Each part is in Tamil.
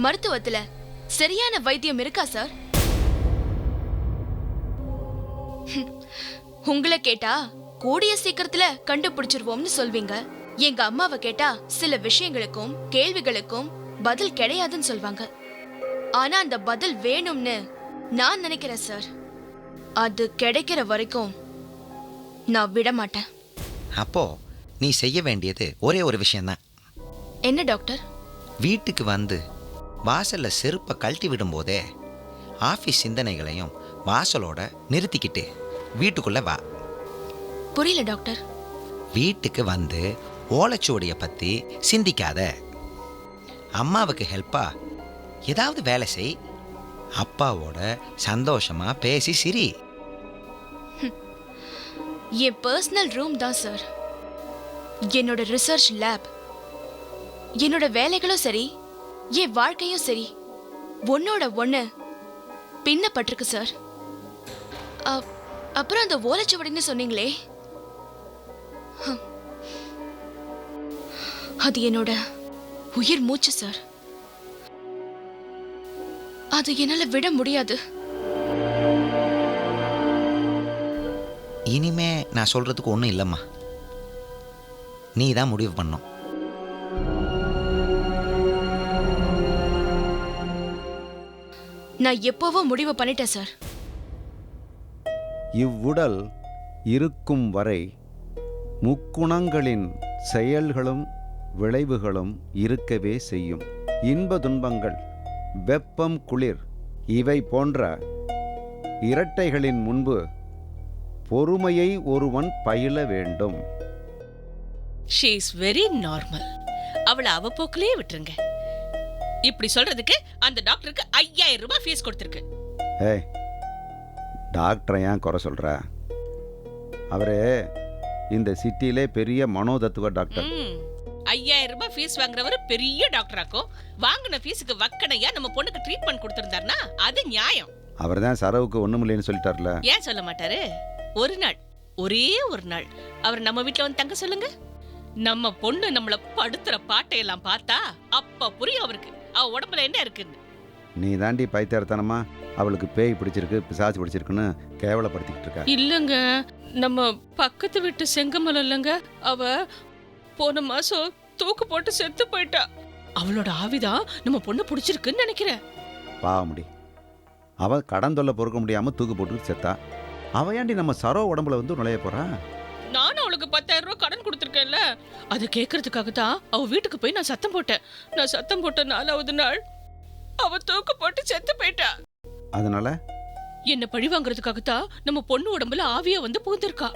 மருத்துவத்துல சரியான வைத்தியம் இருக்கா சார்? உங்களை கேட்டா கூடிய சீக்கிரத்துல கண்டுபிடிச்சிருவோம்னு சொல்வீங்க. எங்க அம்மாவை கேட்டா சில விஷயங்களுக்கும் கேள்விகளுக்கும் பதில் கிடையாதுன்னு சொல்வாங்க. ஆனா அந்த பதில் வேணும்னு நான் நினைக்கிறேன் சார். அது கிடைக்கிற வரைக்கும் நான் விட மாட்டேன். அப்போ நீ செய்ய வேண்டியது ஒரே ஒரு விஷயம்தான். என்ன டாக்டர்? வீட்டுக்கு வந்து வாசல்ல செருப்பை கழட்டி விடும்போதே ஆஃபீஸ் சிந்தனைகளையும் வாசலோட நிறுத்திக்கிட்டு வீட்டுக்குள்ள வா. புரியல டாக்டர். வீட்டுக்கு வந்து ஓலைச்சுவடியை பற்றி சிந்திக்காத. அம்மாவுக்கு ஹெல்ப்பா ஏதாவது வேலை செய். அப்பாவோட சந்தோஷமா பேசி சிரி. என் பர்சனல் ரூம் தான் சார் என்னோட ரிசர்ச் லேப். என்னோட வேலைகளும் சரி, என் வாழ்க்கையும் சரி, ஒன்னோட ஒண்ணு பின்னப்பட்டிருக்கு சார். அப்புறம் அந்த ஓலைச்சுவடின்னு சொன்னீங்களே, அது என்னோட உயிர் மூச்சு சார். அது என்னால விட முடியாது. இனிமே நான் சொல்றதுக்கு ஒன்றும் இல்லைம்மா. நீ தான் முடிவு பண்ணும். நான் எப்போவோ முடிவு பண்ணிட்டேன் சார். இவ்வுடல் இருக்கும் வரை முக்குணங்களின் செயல்களும் விளைவுகளும் இருக்கவே செய்யும். இன்ப துன்பங்கள், வெப்பம் குளிர் இவை போன்ற இரட்டைகளின் முன்பு பொறுமையை ஒருவன் பயில வேண்டும். She is very normal. அவளை அவ போக்கிலே விட்டுருங்க. இப்படி சொல்றதுக்கு அந்த டாக்டருக்கு 5000 ரூபாய் ஃபீஸ் கொடுத்திருக்கு. ஏய், டாக்டரை ஏன் குறை சொல்ற? அவரு இந்த சிட்டியிலே பெரிய மனோதத்துவ டாக்டர். 5000 ரூபாய் ஃபீஸ் வாங்குறவரு பெரிய டாக்டராக்கும். வாங்கின ஃபீஸுக்கு வக்கனையா நம்ம பொண்ணுக்கு ட்ரீட்மெண்ட் கொடுத்திருந்தாருன்னா அது நியாயம். அவர் தான் சரவுக்கு ஒண்ணுமில்லைன்னு சொல்லிட்டார்ல. ஏன் சொல்ல மாட்டாரு? ஒரு நாள், ஒரே ஒரு நாள் அவர் நம்ம வீட்டுல வந்து தங்க சொல்லுங்க. நம்ம பொண்ணு நம்மள படுத்துற பாட்டையெல்லாம் பார்த்தா அப்ப புரியும் அவருக்கு அவ உடம்புல என்ன இருக்குன்னு. நீ தாண்டி பைத்தியத்தனமா அவளுக்கு பேய் பிடிச்சிருக்கு, பிசாசு பிடிச்சிருக்குன்னு கேவலப்படுத்திக்கிட்டு இருக்க. இல்லங்க, நம்ம பக்கத்து வீட்டு செங்கமலம் இல்லங்க, அவ போன மாசம் தூக்கு போட்டு செத்து போயிட்டா. அவளோட ஆவிதான் நம்ம பொண்ணு பிடிச்சிருக்குன்னு நினைக்கிறேன். பாவமுடி, அவ கடன் தொல்லை பொறுக்க முடியாம தூக்கு போட்டு செத்தா. அவ ஏண்டி நம்ம சரோ உடம்புல வந்து நுழைய போறா? நானும் அவளுக்கு 10000 ரூபாய் கடன் கொடுத்துருக்கேன்ல, அதை கேட்கறதுக்காக தான் அவ வீட்டுக்கு போய் நான் சத்தம் போட்டேன். நான் சத்தம் போட்ட 4வது நாள் அவ தூக்கு போட்டு செத்து போயிட்டா. அதனால என்ன பழி வாங்குறதுக்காக தான் நம்ம பொண்ணு உடம்புல ஆவியா வந்து புகுந்திருக்கா.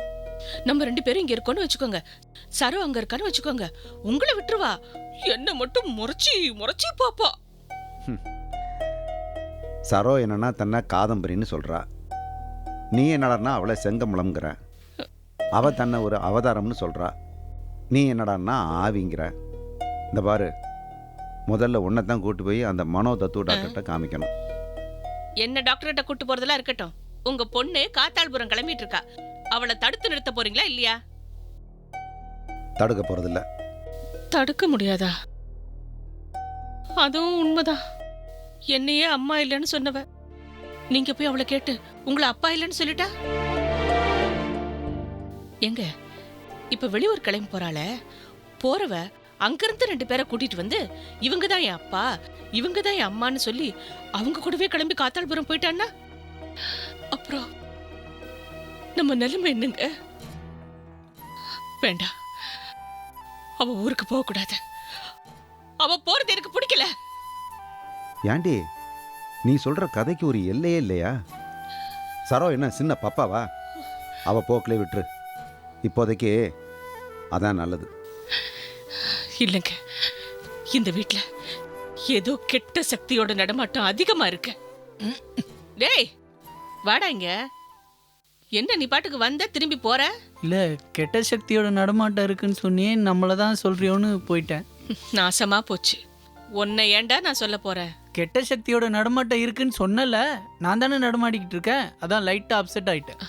நம்ம 2 பேரும் இங்க இருக்கோம்னு வச்சுக்கோங்க, சரோ அங்க இருக்கான்னு வச்சுக்கோங்க, உங்களை விட்டுருவா. என்ன மட்டும் முறைச்சி முறைச்சி பாப்பா. சரோ என்னன்னா தன்னை காதம்பரின்னு சொல்றா. நீ என்னடான்னா அவளை செங்கமலம்ங்கிற. அவ தன்னை ஒரு அவதாரம்னு சொல்றா. நீ என்னடான்னா ஆவிங்கிற. இந்த பாரு, முதல்ல உன்னை தான் கூட்டு போய் அந்த மனோ தத்துவ டாக்டர்கிட்ட காமிக்கணும். என்ன டாக்டர்கிட்ட கூட்டு போறதெல்லாம் இருக்கட்டும், உங்க பொண்ணு காத்தாள்புரம் கிளம்பிட்டு இருக்கா. அவளை தடுத்து நிறுத்த போறீங்களா இல்லையா? தடுக்க போறதில்ல. தடுக்க முடியாதா? அதுவும் உண்மைதான். என்னையே அம்மா இல்லைன்னு சொன்னவ நீங்க போய் அவளை கேட்டு உங்களை அப்பா இல்லைன்னு சொல்லிட்டா. எங்க இப்ப வெளியூர் கிளம்பி போறாள, போறவ அங்கிருந்து 2 பேரை கூட்டிட்டு வந்து இவங்க தான் என் அப்பா, இவங்க தான் என் அம்மான்னு சொல்லி அவங்க கூடவே கிளம்பி காத்தாள்புரம் போயிட்டான்னா அப்புறம் நம்ம நிலைமை என்னங்க? வேண்டாம், அவ ஊருக்கு போக கூடாது. அவ போறது எனக்கு பிடிக்கல. ஏண்டி, நீ சொல்ற கதைக்கு ஒரு எல்லையே இல்லையா? சரோ என்ன சின்ன பாப்பாவா? அவ போக்கிலே விட்டுரு. இப்போதைக்கு அதான் நல்லது. இல்லைங்க, இந்த வீட்ல ஏதோ கெட்ட சக்தியோட நடமாட்டம் அதிகமா இருக்கு. டேய் வாடா இங்க. என்ன நீ பாட்டுக்கு வந்த திரும்பி போற? இல்ல, கெட்ட சக்தியோட நடமாட்டம் இருக்குன்னு சொன்னியே, நம்மள தான் சொல்றியோன்னு போயிட்டேன். நாசமா போச்சு. உன்னை ஏண்டா நான் சொல்ல போறேன்? கெட்ட சக்தியோட நடமாட்டம் இருக்குன்னு சொன்னல, நான் தானே நடமாடிக்கிட்டு இருக்கேன். அதான் லைட்டா அப்செட் ஆயிட்டேன்.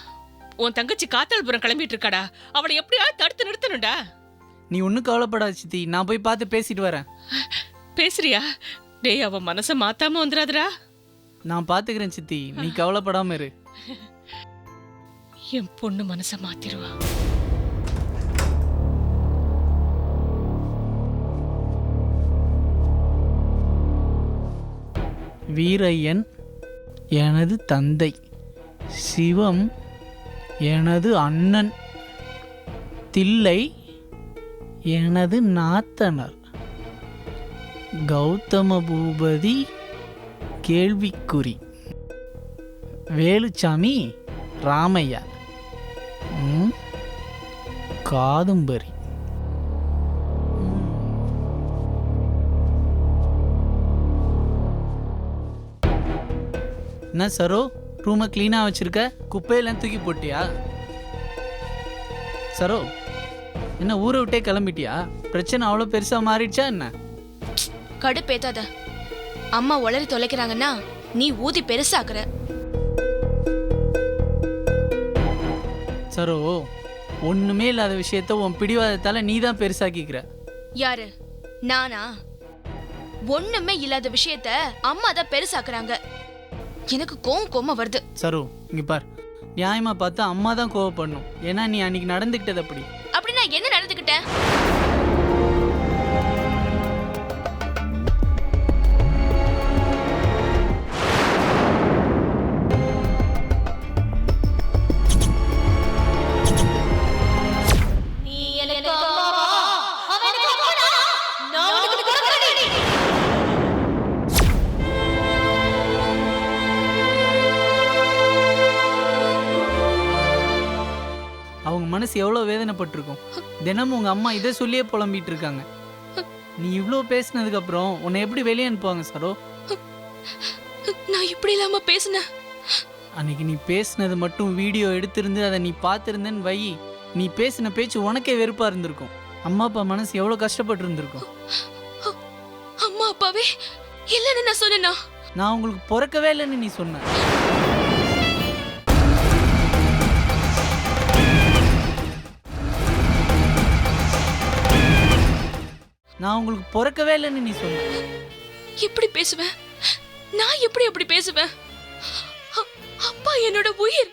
உன் தங்கச்சி காத்தாள்புரம் கிளம்பிட்டு இருக்காடா, அவளை எப்படியா தடுத்து நிறுத்தணும்டா. நீ ஒன்றும் கவலைப்படாத சித்தி, நான் போய் பார்த்து பேசிட்டு வரேன். பேசுறியா? டேய், அவ மனச மாத்தாம வந்துடாதடா. நான் பாத்துக்கிறேன் சித்தி, நீ கவலைப்படாம இரு. என் பொண்ணு மனச மாத்திருவா. வீரையன் எனது தந்தை, சிவம் எனது அண்ணன், தில்லை எனது நாத்தனார், கௌதம பூபதி கேள்விக்குறி, வேலுச்சாமி ராமையா, காதும்பரி. என்ன சரோ, ரூமை க்ளீனாக வச்சிருக்க? குப்பையெல்லாம் தூக்கி போட்டியா? சரோ, என்ன ஊரை விட்டே கிளம்பிட்டியா? பிரச்சனை அவ்வளோ பெருசாக மாறிடுச்சா என்ன? கடுப்பேத்தாத. அம்மா உளறி தொலைக்கிறாங்கன்னா நீ ஊதி பெருசாக்குற. சரோ, ஒன்றுமே இல்லாத விஷயத்த உன் பிடிவாதத்தால் நீ தான் பெருசாக்கிக்கிற. யாரு? நானா? ஒண்ணுமே இல்லாத விஷயத்த அம்மா தான் பெருசாக்குறாங்க. எனக்கு கோவம் வருது. சரோ, இங்க பார், நியாயமா பார்த்தா அம்மா தான் கோவப்படணும். ஏன்னா நீ அன்னைக்கு நடந்துக்கிட்டது அப்படி. அப்படி நான் என்ன நடந்துக்கிட்டேன்? அவங்க மனசு எவ்வளோ வேதனைப்பட்டிருக்கும். தினமும் உங்க அம்மா இதை சொல்லியே புலம்பிட்டு இருக்காங்க. நீ இவ்வளோ பேசினதுக்கு அப்புறம் உன்னை எப்படி வெளியே அனுப்புவாங்க சரோ? நான் இப்படி இல்லாம பேசினேன். அன்னைக்கு நீ பேசினது மட்டும் வீடியோ எடுத்திருந்து அதை நீ பார்த்துருந்தேன்னு வை, நீ பேசின பேச்சு உனக்கே வெறுப்பா இருந்திருக்கும். அம்மா அப்பா மனசு எவ்வளோ கஷ்டப்பட்டு இருந்திருக்கும். அம்மா அப்பாவே இல்லைன்னு நான் சொன்னேனா? நான் உங்களுக்கு பிறக்கவே இல்லைன்னு நீ சொன்ன. நான் உங்களுக்கு பிறக்கவே இல்லைன்னு நீ சொன்ன. எப்படி பேசுவேன்? நான் எப்படி பேசுவேன்? அப்பா என்னோட உயிர்,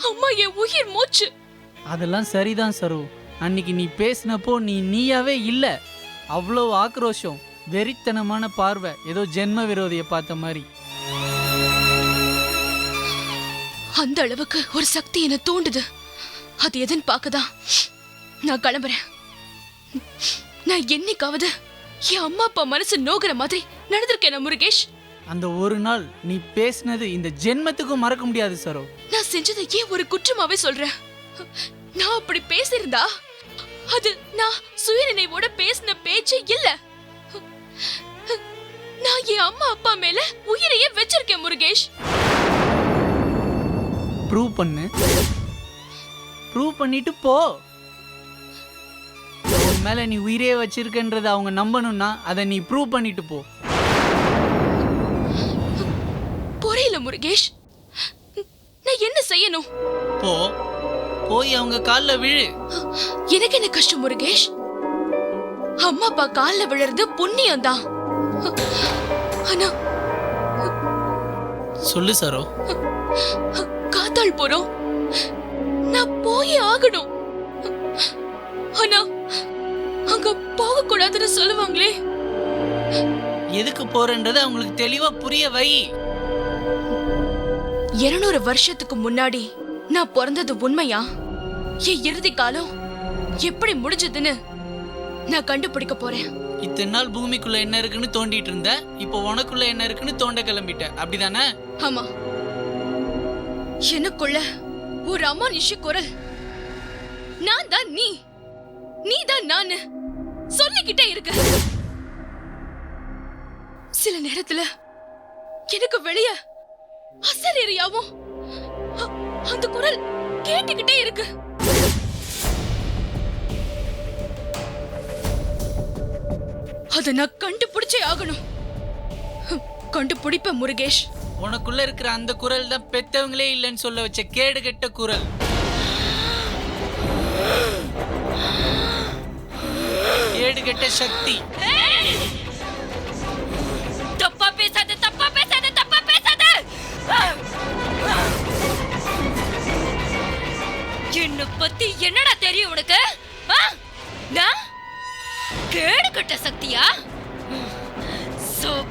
அம்மா என் உயிர் மூச்சு. அதெல்லாம் சரிதான் சரு. அன்னைக்கு நீ பேசினப்போ நீ நீயாவே இல்லை. அவ்வளோ ஆக்ரோஷம், வெறித்தனமான பார்வை, ஏதோ ஜென்ம விரோதியை பார்த்த மாதிரி. அந்த அளவுக்கு ஒரு சக்தி என்ன தூண்டுது. அது எதுன்னு பார்க்கதான் நான் கிளம்புறேன். நான் என்னைக்காவது என் அம்மா அப்பா மனசு நோகிற மாதிரி நடந்திருக்கேன் முருகேஷ்? அந்த ஒரு நாள் நீ பேசினது இந்த ஜென்மத்துக்கும் மறக்க முடியாது சரோ. நான் செஞ்சதை ஏன் ஒரு குற்றமாவே சொல்றேன்? நான் அப்படி பேசியிருந்தா அது நான் சுயநினைவோட பேசின பேச்சு இல்ல. நான் என் அம்மா அப்பா மேல உயிரையே வச்சிருக்கேன் முருகேஷ். ப்ரூவ் பண்ணு. ப்ரூவ் பண்ணிட்டு போ. உன் மேல நீ உயிரே வச்சிருக்கன்றத அவங்க நம்பணும்னா அதை நீ ப்ரூவ் பண்ணிட்டு போ. புரியல முருகேஷ், நான் என்ன செய்யணும்? போ, போய் அவங்க கால்ல விழு. எனக்கு என்ன கஷ்டம் முருகேஷ்? அம்மா அப்பா கால்ல விழுறது புண்ணியம் தான். ஆனா சொல்லு சரோ. காத்தாள் போறோம், நான் போய் ஆகணும். ஆனா அங்க போக கூடாதுன்னு சொல்லுவாங்களே. எதுக்கு போறன்றத அவங்களுக்கு தெளிவா புரிய வை. 200 வருஷத்துக்கு முன்னாடி நான் பிறந்தது உண்மையா? என் இறுதி காலம் எப்படி முடிஞ்சதுன்னு நான் கண்டுபிடிக்க போறேன். இத்தனை நாள் பூமிக்குள்ள என்ன இருக்குன்னு தோண்டிட்டு இருந்த, இப்போ உனக்குள்ள என்ன இருக்குன்னு தோண்ட கிளம்பிட்ட, அப்படிதானே? ஆமா, எனக்குள்ள ஒரு அமானுஷ்ய குரல், நான் தான் நீ, நீ தான் நான் சொல்லிக்கிட்டே இருக்கு. சில நேரத்துல எனக்கு வெளிய அசரீரியாவும் அந்த குரல் கேட்டுக்கிட்டே இருக்கு. அத நான் கண்டுபிடிச்சே ஆகணும். கண்டுபிடிப்ப முருகேஷ். உனக்குள்ள இருக்கிற அந்த குரல் தான் பெத்தவங்களே இல்லைன்னு சொல்ல வச்ச கேடு கெட்ட குரல். கேடு கெட்ட சக்தி.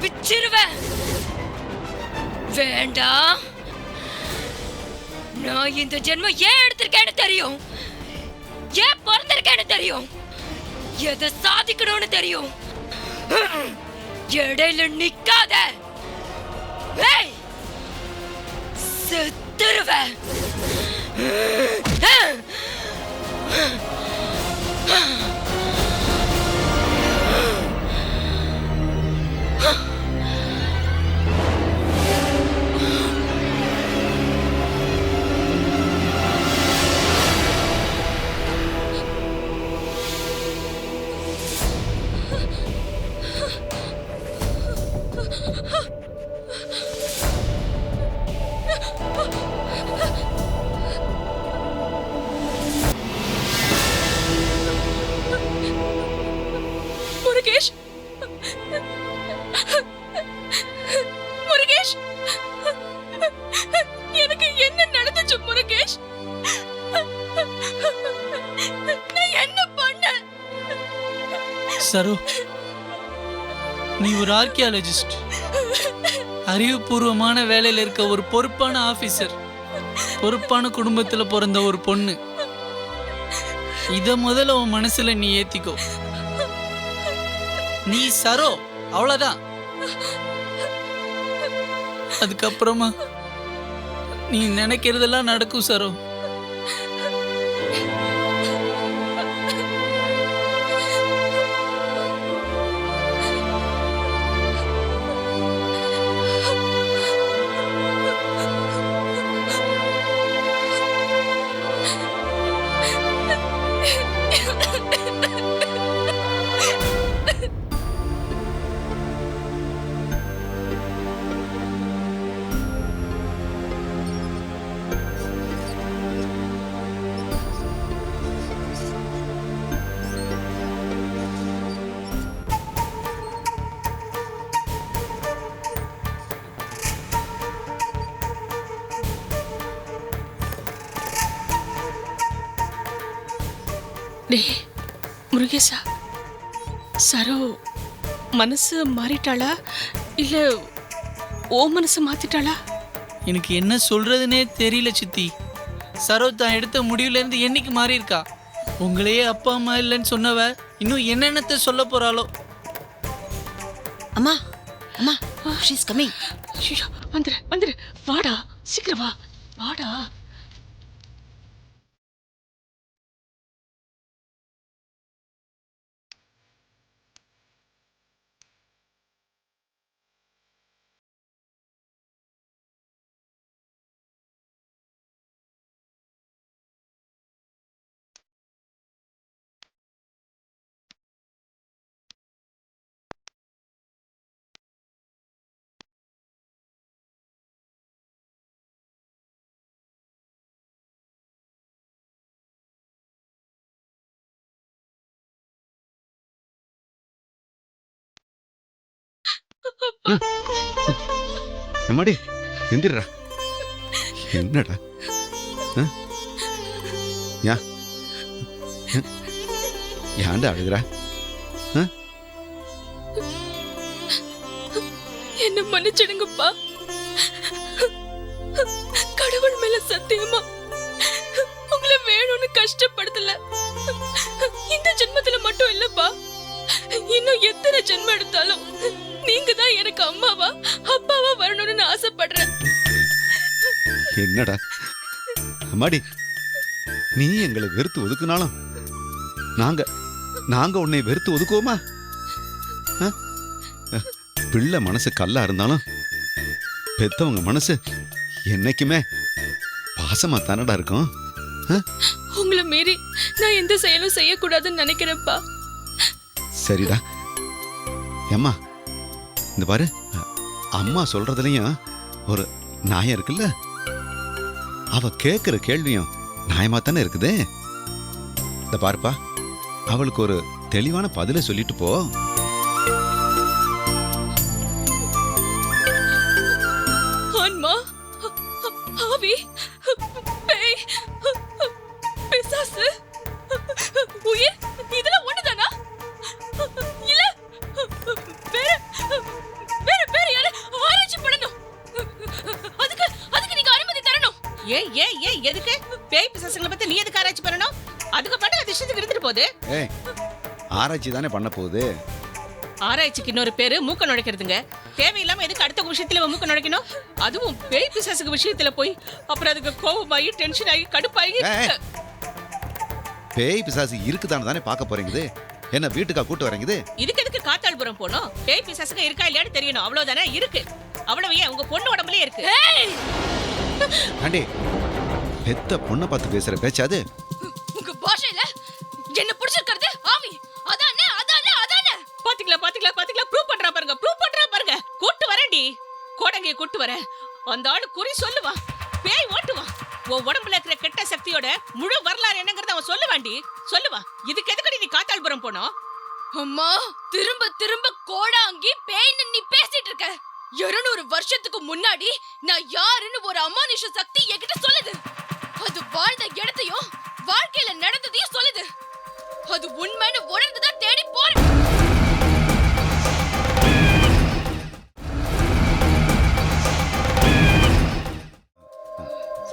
பிச்சிருவேன். வேண்டாம். நான் இந்த ஜென்மம் ஏன் எடுத்திருக்கேன்னு தெரியும், ஏன் பிறந்திருக்கேன்னு தெரியும், எதை சாதிக்கணும்னு தெரியும். இடையில நிக்காத. ஏய், செத்துருவேன். முருகேஷ், முருகேஷ், எனக்கு என்ன நடந்துச்சு முருகேஷ்? நான் என்ன பண்ணேன்? சரோ, நீ ஒரு ஆர்கியாலஜிஸ்ட், அறிவுபூர்வமான வேலையில் இருக்க ஒரு பொறுப்பான ஆபீசர், பொறுப்பான குடும்பத்துல பிறந்த ஒரு பொண்ணு. இத முதல்ல உன் மனசுல நீ ஏத்திக்கோ. நீ சரோ, அவ்வளவுதான். அதுக்கப்புறமா நீ நினைக்கிறதெல்லாம் நடக்கும் சரோ. டேய் முருகேசா, சரோ மனசு மாறிட்டாளா இல்ல ஓ மனசு மாத்திட்டாளா? எனக்கு என்ன சொல்றதுன்னே தெரியல சித்தி. சரோ தான் எடுத்த முடிவுல இருந்து என்னைக்கு மாறி இருக்கா? உங்களையே அப்பா அம்மா இல்லைன்னு சொன்னவ இன்னும் என்னென்னத்தை சொல்ல போறாளோ. அம்மா, அம்மா, she is coming. ஐயோ, வந்துரு வந்துரு, வாடா சீக்கிரம் வா, வாடா. எம்மாடி எந்திரா. என்னடா ஏன்டா அழுகுற? என்ன மன்னிச்சிடுங்கப்பா. கடவுள் மேல சத்தியமா உங்களை வேணும்னு கஷ்டப்படுத்தல. இந்த ஜென்மத்துல மட்டும் இல்லப்பா, இன்னும் எத்தனை ஜென்மம் எடுத்தாலும் நீங்க தான் எனக்கு அம்மாவா அப்பாவா வரணும்னு ஆசைப்படுறேன். என்னடா அம்மாடி, நீ எங்களை வெறுத்து ஒதுக்குனாலும் நாங்க உன்னை வெறுத்து ஒதுக்குவோமா? பிள்ளை மனசு கல்லா இருந்தாலும் பெத்தவங்க மனசு என்னைக்குமே பாசமா தானடா இருக்கும். உங்களை மீறி நான் எந்த செயலும் செய்யக்கூடாதுன்னு நினைக்கிறேன்ப்பா. சரிடா அம்மா, இந்த பாரு, அம்மா சொல்றதுலயும் ஒரு நியாயம் இருக்குல்ல. அவ கேட்கிற கேள்வியும் நியாயமா தானே இருக்குது. இந்த பாருப்பா, அவளுக்கு ஒரு தெளிவான பதிலை சொல்லிட்டு போ. ஆன்மா, ஆவி, பேய், பிசாசு, உயிர், இதெல்லாம் ஒண்ணுதானா? இல்ல வேற வேற போகுது? ஏய், ஆராய்ச்சி தானே பண்ண போகுது. ஆராய்ச்சிக்கு இன்னொரு பேரு மூக்க நுழைக்கிறதுங்க. தேவையில்லாம எதுக்கு அடுத்த விஷயத்துல மூக்க நுழைக்கணும்? அதுவும் பேய் பிசாசுக்கு விஷயத்துல போய் அப்புறம் அதுக்கு கோபமாயி டென்ஷன் ஆகி கடுப்பாயி. பேய் பிசாசு இருக்குதான்னு தானே பார்க்க போறீங்குது. என்ன வீட்டுக்கா கூட்டு வரீங்குது? இதுக்கு எதுக்கு காத்தாள்புரம் போனோம்? பேய் பிசாசுங்க இருக்கா இல்லையான்னு தெரியணும், அவ்வளவுதானே. இருக்கு, அவ்வளவு. ஏன் உங்க பொண்ணு உடம்புலயே இருக்கு. ஆண்டி, பெத்த பொண்ணை பார்த்து பேசுற பேச்சாது? உங்க பாஷையில என்ன பிடிச்சிருக்கிறது ஆவி. அதானே அதானே அதானே. பாத்தீங்களா பாத்தீங்களா பாத்தீங்களா? ப்ரூவ் பண்றா பாருங்க, ப்ரூவ் பண்றா பாருங்க. கூட்டு வரேன்டி, கோடங்கிய கூட்டு வரேன். அந்த ஆளு குறி சொல்லுவா, பேய் ஓட்டுவான். உன் உடம்புல இருக்கிற கெட்ட சக்தியோட முழு வரலாறு என்னங்கறத அவன் சொல்லுவாண்டி, சொல்லுவா. இதுக்கு எதுக்கடி நீ காத்தாள்புரம் போனோம்? அம்மா, திரும்ப திரும்ப கோடாங்கி பேய்னு நீ பேசிட்டு இருக்க. 200 வருஷத்துக்கு முன்னாடி நான் யாருன்னு ஒரு அமானுஷ சக்தி என்கிட்ட சொல்லுது. அது வாழ்ந்த இடத்தையும் வாழ்க்கையில நடந்ததையும் சொல்லுது. அது உண்மைன்னு உணர்ந்துதான் தேடி போறேன்.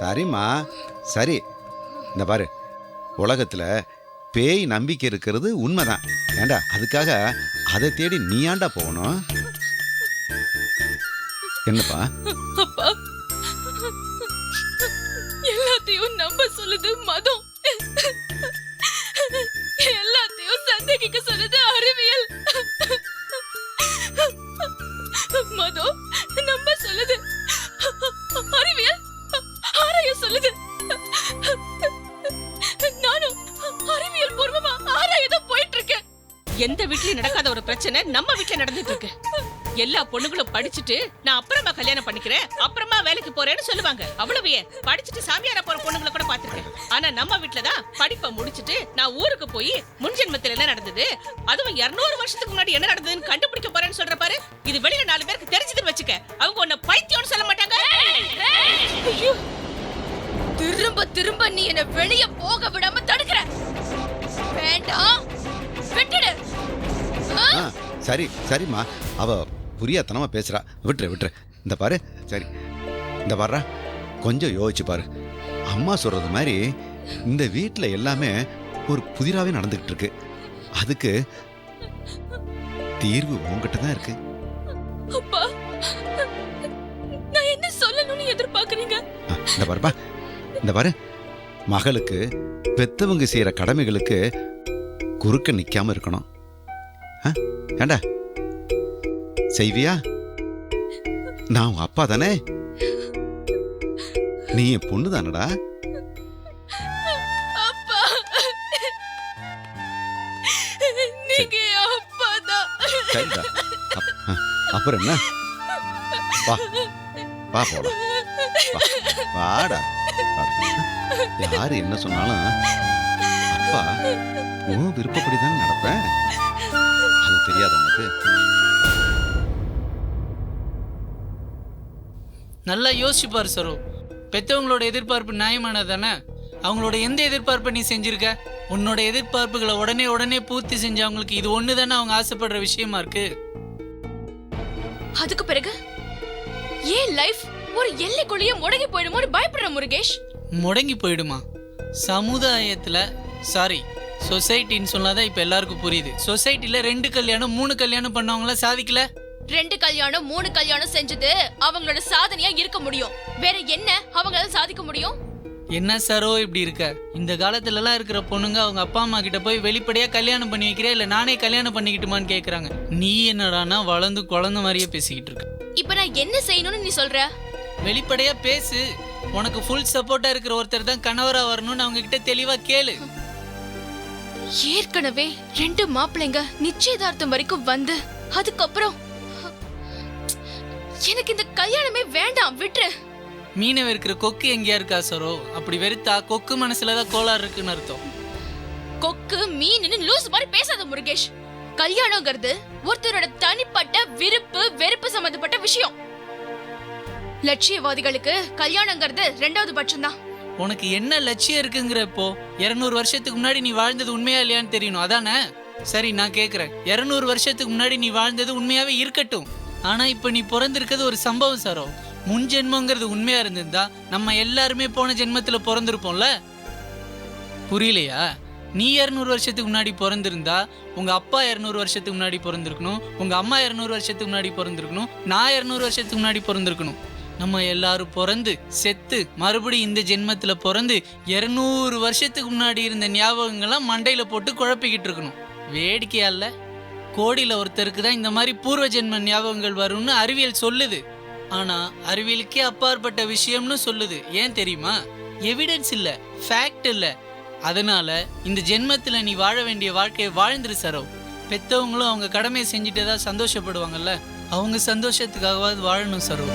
சரிம்மா, சரி. இந்த பாரு, உலகத்துல பேய் நம்பிக்கை இருக்கிறது உண்மைதான். ஏண்டா அதுக்காக அதை தேடி நீ ஏன்டா போகணும்? என்னப்பா? அப்பா, எல்லாத்தையும் நம்ப சொல்லுது மதம். எல்லாத்தையும் சந்தேகிக்க சொல்லுது அறிவியல். மதம் நம்ப சொல்லுது, அறிவியல் ஆராய சொல்லுது. நானும் அறிவியல் பூர்வமா ஆராயதான் போயிட்டு இருக்கேன். எந்த வீட்லயும் நடக்காத ஒரு பிரச்சனை நம்ம வீட்ல நடந்துட்டு இருக்கு. எல்லா பொண்ணுங்களும் படிச்சுட்டு நான் அப்புறமா கல்யாணம் பண்ணிக்கிறேன், அப்புறமா வேலைக்கு போறேன்னு சொல்லுவாங்க. அவ்வளவே. படிச்சுட்டு சாமியாரா போற பொண்ணுங்களை கூட பாத்துருக்கேன். ஆனா நம்ம வீட்லதான் படிப்பை முடிச்சுட்டு நான் ஊருக்கு போய் முன்ஜென்மத்துல என்ன நடந்தது, அதுவும் 200 வருஷத்துக்கு முன்னாடி என்ன நடந்ததுன்னு கண்டுபிடிக்க போறேன்னு சொல்ற பாரு. இது வெளியில 4 பேருக்கு தெரிஞ்சதுன்னு வச்சுக்க, அவங்க உன்னை பைத்தியம்னு சொல்ல மாட்டாங்க. ஐயோ, திரும்ப திரும்ப நீ என்ன வெளிய போக விடாம தடுக்கிற. வேண்டாம், விட்டுடு. சரி சரிம்மா, அவ புரியாதனமா பேசுறா. விட்டுரு விட்டுரு. இந்த பாரு, சரி இந்த பாரு, கொஞ்சம் யோசிச்சு பாரு. அம்மா சொல்றது மாதிரி இந்த வீட்டில் எல்லாமே ஒரு புதிராவே நடந்துகிட்டு இருக்கு. அதுக்கு தீர்வு உங்ககிட்ட தான் இருக்கு. அப்பா, நான் என்ன சொல்லணும்னு எதிர்பார்க்கறீங்க? இந்த பாருப்பா, இந்த பாரு, மகளுக்கு பெத்தவங்க செய்யற கடமைகளுக்கு குறுக்க நிக்காம இருக்கணும். ஏண்டா செய்வியா? நான் உன் அப்பா தானே, நீ என் பொண்ணு தானடா. அப்பா, நீங்க அப்பா தான். சரிடா. அப்புறம் என்ன? வா வா போலாம். வாடா. யாரு என்ன சொன்னாலும் அப்பா உன் விருப்பப்படி தானே நடப்பேன். அது தெரியாத உனக்கு? நல்லா யோசிச்சு பாரு சரோ. பெற்றவங்களோட எதிர்பார்ப்பு நியாயமானது தானே? அவங்களோட எந்த எதிர்பார்ப்பை நீ செஞ்சிருக்க? உன்னோட எதிர்பார்ப்புகளை உடனே உடனே பூர்த்தி செஞ்சவங்களுக்கு இது ஒன்று தானே அவங்க ஆசைப்படுற விஷயமா இருக்கு. அதுக்கு பிறகு ஏன் லைஃப் ஒரு எல்லைக்குள்ளேயே முடங்கி போயிடுமோன்னு பயப்படுற முருகேஷ். முடங்கி போயிடுமா? சமுதாயத்தில் சாரி சொசைட்டின்னு சொன்னாதான் இப்போ எல்லாருக்கும் புரியுது. சொசைட்டியில் 2 கல்யாணம் 3 கல்யாணம் பண்ணவங்களாம் சாதிக்கல. 2 கல்யாணம் 3 கல்யாணம் செஞ்சது அவங்களோட சாதனையா இருக்க முடியும். வேற என்ன அவங்களால சாதிக்க முடியும்? என்ன சரோ இப்படி இருக்க? இந்த காலத்துலலாம் இருக்கிற பொண்ணுங்க அவங்க அப்பா அம்மா கிட்ட போய் வெளிப்படையா கல்யாணம் பண்ணி வைக்கிறே இல்லை நானே கல்யாணம் பண்ணிக்கிட்டுமான்னு கேட்குறாங்க. நீ என்னடானா வளர்ந்து குழந்தை மாதிரியே பேசிக்கிட்டு இருக்க. இப்ப நான் என்ன செய்யணும்னு நீ சொல்ற? வெளிப்படையா பேசு. உனக்கு ஃபுல் சப்போர்ட்டா இருக்கிற ஒருத்தர் தான் கணவரா வரணும்னு அவங்க கிட்ட தெளிவா கேளு. ஏற்கனவே 2 மாப்பிள்ளைங்க நிச்சயதார்த்தம் வரைக்கும் வந்து அதுக்கப்புறம் எனக்கு இந்த கல்யாணமே வேண்டாம், விட்டுரு. மீனை வெறுக்கிற கொக்கு எங்கேயா இருக்கா சரோ? அப்படி வெறுத்தா கொக்கு மனசுலதான் கோளாறு இருக்குன்னு அர்த்தம். கொக்கு மீன்னு லூஸ் மாதிரி பேசாத முருகேஷ். கல்யாணங்கிறது ஒருத்தரோட தனிப்பட்ட விருப்பு வெறுப்பு சம்பந்தப்பட்ட விஷயம். லட்சியவாதிகளுக்கு கல்யாணங்கிறது 2வது பட்சம்தான். உனக்கு என்ன லட்சியம் இருக்குங்கிற? இப்போ 200 வருஷத்துக்கு முன்னாடி நீ வாழ்ந்தது உண்மையா இல்லையான்னு தெரியணும், அதானே? சரி, நான் கேட்குறேன், 200 வருஷத்துக்கு முன்னாடி நீ வாழ்ந்தது உண்மையாவே இருக்கட்டும். ஆனா இப்ப நீ பிறந்திருக்கிறது ஒரு சம்பவம் சரோ. முன் ஜென்மங்கிறது உண்மையா இருந்திருந்தா நம்ம எல்லாருமே போன ஜென்மத்துல பிறந்திருப்போம்ல. புரியலையா? நீ 200 வருஷத்துக்கு முன்னாடி பிறந்திருந்தா உங்க அப்பா 200 வருஷத்துக்கு முன்னாடி பிறந்திருக்கணும், உங்க அம்மா 200 வருஷத்துக்கு முன்னாடி பிறந்திருக்கணும், நான் 200 வருஷத்துக்கு முன்னாடி பிறந்திருக்கணும். நம்ம எல்லாரும் பிறந்து செத்து மறுபடியும் இந்த ஜென்மத்துல பிறந்து 200 வருஷத்துக்கு முன்னாடி இருந்த ஞாபகங்கள்லாம் மண்டையில போட்டு குழப்பிக்கிட்டு இருக்கணும். வேடிக்கையா இல்ல? கோடியில ஒருத்தருக்கு தான் இந்த மாதிரி பூர்வ ஜென்ம ஞாபகங்கள் வரும்னு அறிவியல் சொல்லுது. ஆனா அறிவியலுக்கே அப்பாற்பட்ட விஷயம்னு சொல்லுது. ஏன் தெரியுமா? எவிடன்ஸ் இல்ல, ஃபேக்ட் இல்ல. அதனால இந்த ஜென்மத்துல நீ வாழ வேண்டிய வாழ்க்கையை வாழ்ந்துரு சரோ. பெத்தவங்களும் அவங்க கடமையை செஞ்சுட்டு தான் சந்தோஷப்படுவாங்கல்ல, அவங்க சந்தோஷத்துக்காகவாது வாழணும் சரோ.